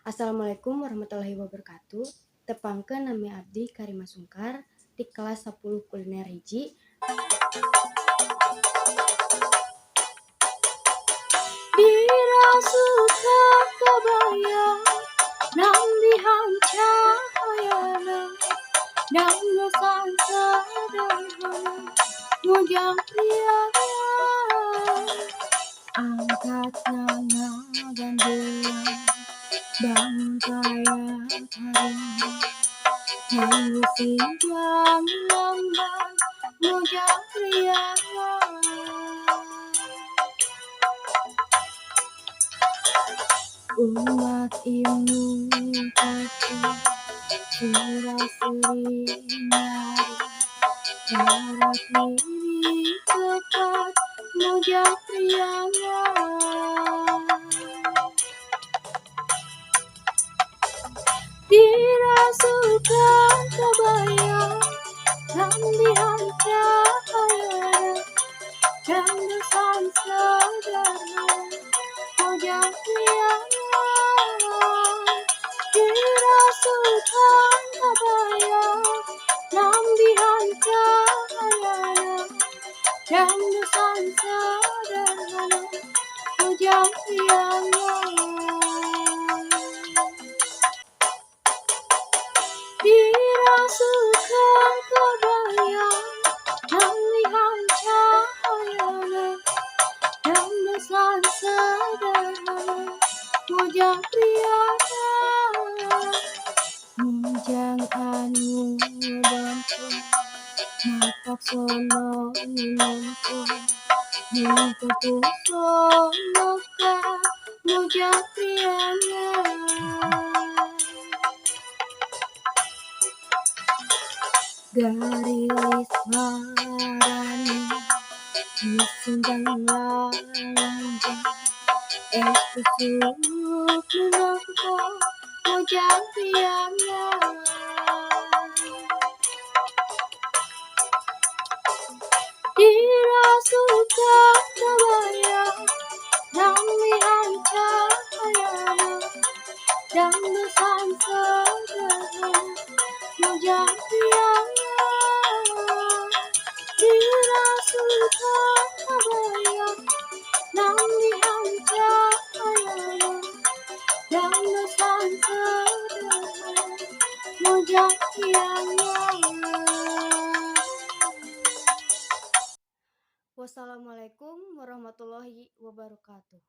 Assalamualaikum warahmatullahi wabarakatuh. Tepangkeun nami abdi Karima Sungkar di kelas 10 kuliner hiji. Dirasuka kabayang nambihan cahayana dan nusan sederhana mujang priaya angkat nana gandulan bangun kaya harimau mengusing jam lamban mujang priaya umat ilmu kaki surasuri nyari jarak diri tepat mujang priaya dirasukan kebayang nambihan cahaya dan desan sederhana mujang priaya dirasukan kebayang nambihan cahaya dan desan sederhana mujang priaya dirasukan kebayang nambihan cahayana dan desan sederhana mujang priaya mujang anu bangkong mapak sono minangkong mengkutu sonoka mujang priaya garis marani disindang lanjang es kusuk menangko mujang priaya dirasukan kebayang nambihan cahayana dan desan sederhana mujang priaya dirasukan kebayang nambihan cahayana dan desan sederhana mujang priaya. Wassalamualaikum warahmatullahi wabarakatuh.